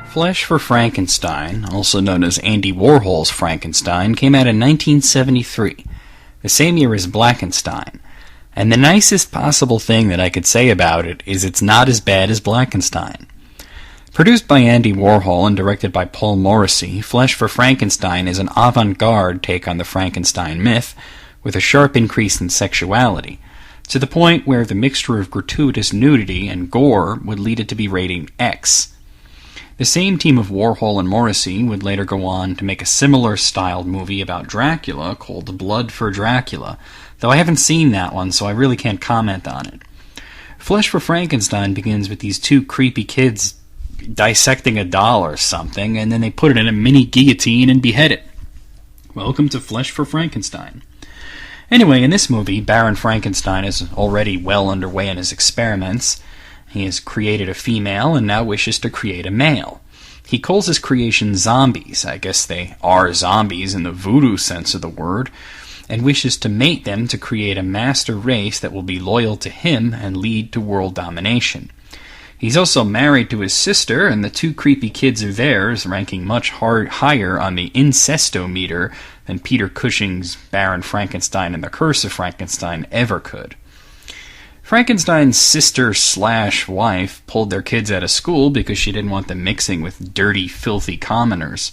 Flesh for Frankenstein, also known as Andy Warhol's Frankenstein, came out in 1973, the same year as Blackenstein. And the nicest possible thing that I could say about it is it's not as bad as Blackenstein. Produced by Andy Warhol and directed by Paul Morissey, Flesh for Frankenstein is an avant-garde take on the Frankenstein myth, with a sharp increase in sexuality, to the point where the mixture of gratuitous nudity and gore would lead it to be rated X. The same team of Warhol and Morrissey would later go on to make a similar styled movie about Dracula called Blood for Dracula, though I haven't seen that one, so I really can't comment on it. Flesh for Frankenstein begins with these two creepy kids dissecting a doll or something, and then they put it in a mini guillotine and behead it. Welcome to Flesh for Frankenstein. Anyway, in this movie, Baron Frankenstein is already well underway in his experiments. He has created a female and now wishes to create a male. He calls his creation zombies, I guess they are zombies in the voodoo sense of the word, and wishes to mate them to create a master race that will be loyal to him and lead to world domination. He's also married to his sister, and the two creepy kids are theirs, ranking much higher on the incestometer than Peter Cushing's Baron Frankenstein and the Curse of Frankenstein ever could. Frankenstein's sister/wife pulled their kids out of school because she didn't want them mixing with dirty, filthy commoners.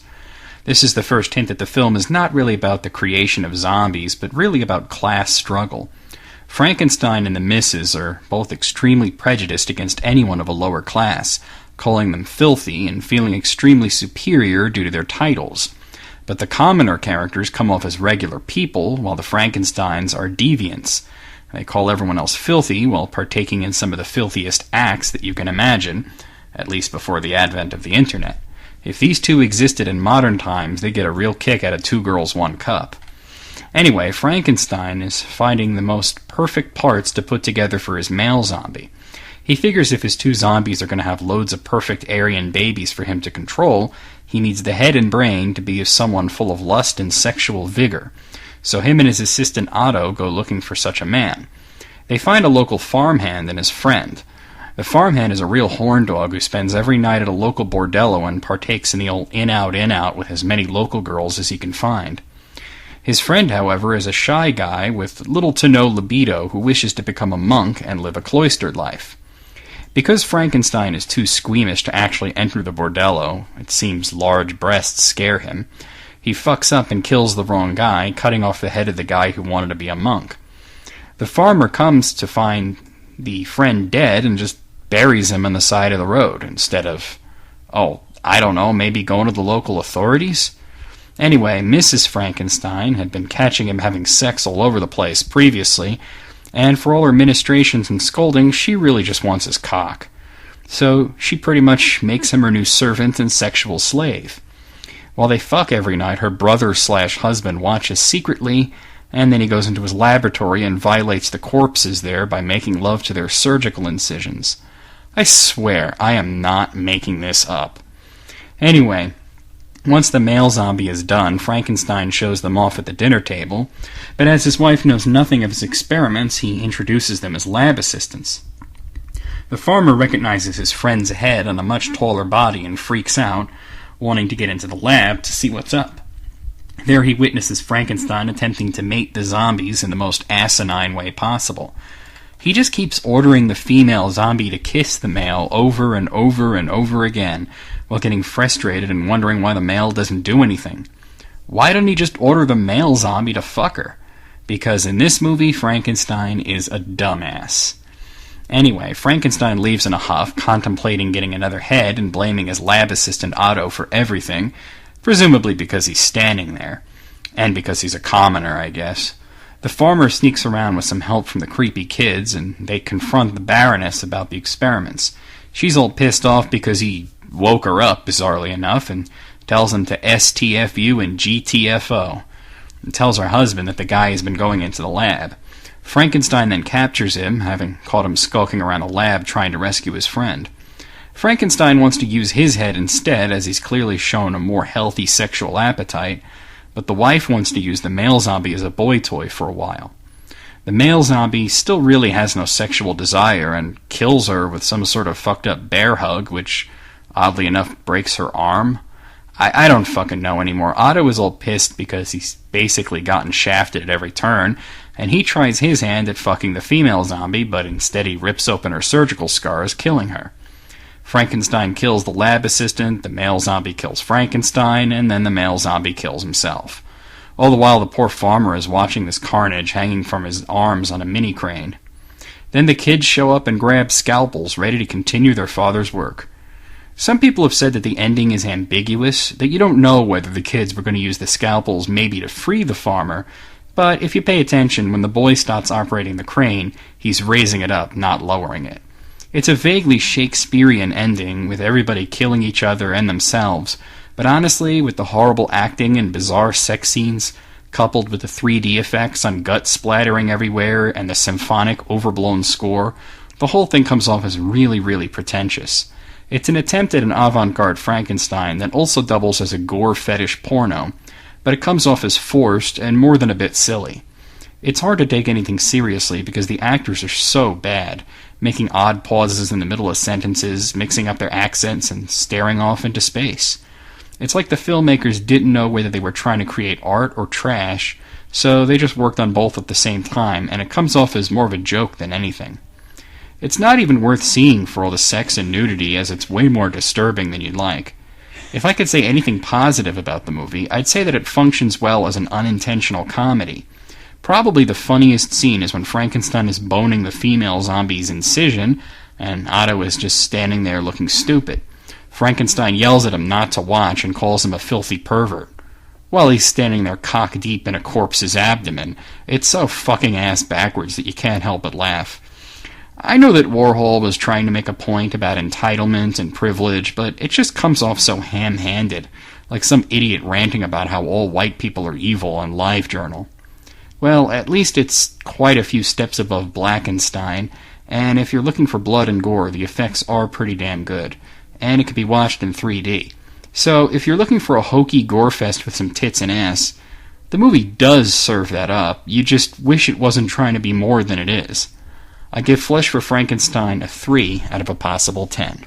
This is the first hint that the film is not really about the creation of zombies, but really about class struggle. Frankenstein and the missus are both extremely prejudiced against anyone of a lower class, calling them filthy and feeling extremely superior due to their titles. But the commoner characters come off as regular people, while the Frankensteins are deviants. They call everyone else filthy while partaking in some of the filthiest acts that you can imagine, at least before the advent of the internet. If these two existed in modern times, they'd get a real kick out of Two Girls, One Cup. Anyway, Frankenstein is finding the most perfect parts to put together for his male zombie. He figures if his two zombies are going to have loads of perfect Aryan babies for him to control, he needs the head and brain to be someone full of lust and sexual vigor. So him and his assistant Otto go looking for such a man. They find a local farmhand and his friend. The farmhand is a real horn dog who spends every night at a local bordello and partakes in the old in-out with as many local girls as he can find. His friend, however, is a shy guy with little to no libido who wishes to become a monk and live a cloistered life. Because Frankenstein is too squeamish to actually enter the bordello, it seems large breasts scare him, he fucks up and kills the wrong guy, cutting off the head of the guy who wanted to be a monk. The farmer comes to find the friend dead and just buries him on the side of the road instead of, maybe going to the local authorities? Anyway, Mrs. Frankenstein had been catching him having sex all over the place previously, and for all her ministrations and scoldings, she really just wants his cock. So she pretty much makes him her new servant and sexual slave. While they fuck every night, her brother/husband watches secretly, and then he goes into his laboratory and violates the corpses there by making love to their surgical incisions. I swear, I am not making this up. Anyway, once the male zombie is done, Frankenstein shows them off at the dinner table, but as his wife knows nothing of his experiments, he introduces them as lab assistants. The farmer recognizes his friend's head on a much taller body and freaks out, wanting to get into the lab to see what's up. There he witnesses Frankenstein attempting to mate the zombies in the most asinine way possible. He just keeps ordering the female zombie to kiss the male over and over and over again, while getting frustrated and wondering why the male doesn't do anything. Why don't he just order the male zombie to fuck her? Because in this movie, Frankenstein is a dumbass. Anyway, Frankenstein leaves in a huff, contemplating getting another head and blaming his lab assistant Otto for everything, presumably because he's standing there, and because he's a commoner, I guess. The farmer sneaks around with some help from the creepy kids, and they confront the Baroness about the experiments. She's all pissed off because he woke her up, bizarrely enough, and tells him to STFU and GTFO, and tells her husband that the guy has been going into the lab. Frankenstein then captures him, having caught him skulking around the lab trying to rescue his friend. Frankenstein wants to use his head instead, as he's clearly shown a more healthy sexual appetite, but the wife wants to use the male zombie as a boy toy for a while. The male zombie still really has no sexual desire and kills her with some sort of fucked up bear hug, which oddly enough, breaks her arm. I don't fucking know anymore. Otto is all pissed because he's basically gotten shafted at every turn, and he tries his hand at fucking the female zombie, but instead he rips open her surgical scars, killing her. Frankenstein kills the lab assistant, the male zombie kills Frankenstein, and then the male zombie kills himself. All the while the poor farmer is watching this carnage hanging from his arms on a mini crane. Then the kids show up and grab scalpels, ready to continue their father's work. Some people have said that the ending is ambiguous, that you don't know whether the kids were going to use the scalpels maybe to free the farmer, but if you pay attention, when the boy starts operating the crane, he's raising it up, not lowering it. It's a vaguely Shakespearean ending, with everybody killing each other and themselves, but honestly, with the horrible acting and bizarre sex scenes, coupled with the 3D effects on gut splattering everywhere and the symphonic, overblown score, the whole thing comes off as really, really pretentious. It's an attempt at an avant-garde Frankenstein that also doubles as a gore fetish porno, but it comes off as forced and more than a bit silly. It's hard to take anything seriously because the actors are so bad, making odd pauses in the middle of sentences, mixing up their accents, and staring off into space. It's like the filmmakers didn't know whether they were trying to create art or trash, so they just worked on both at the same time, and it comes off as more of a joke than anything. It's not even worth seeing for all the sex and nudity, as it's way more disturbing than you'd like. If I could say anything positive about the movie, I'd say that it functions well as an unintentional comedy. Probably the funniest scene is when Frankenstein is boning the female zombie's incision, and Otto is just standing there looking stupid. Frankenstein yells at him not to watch and calls him a filthy pervert. While he's standing there cock deep in a corpse's abdomen, it's so fucking ass backwards that you can't help but laugh. I know that Warhol was trying to make a point about entitlement and privilege, but it just comes off so ham-handed, like some idiot ranting about how all white people are evil on LiveJournal. Well, at least it's quite a few steps above Blackenstein, and if you're looking for blood and gore, the effects are pretty damn good, and it can be watched in 3D. So, if you're looking for a hokey gore fest with some tits and ass, the movie does serve that up. You just wish it wasn't trying to be more than it is. I give Flesh for Frankenstein a 3 out of a possible 10.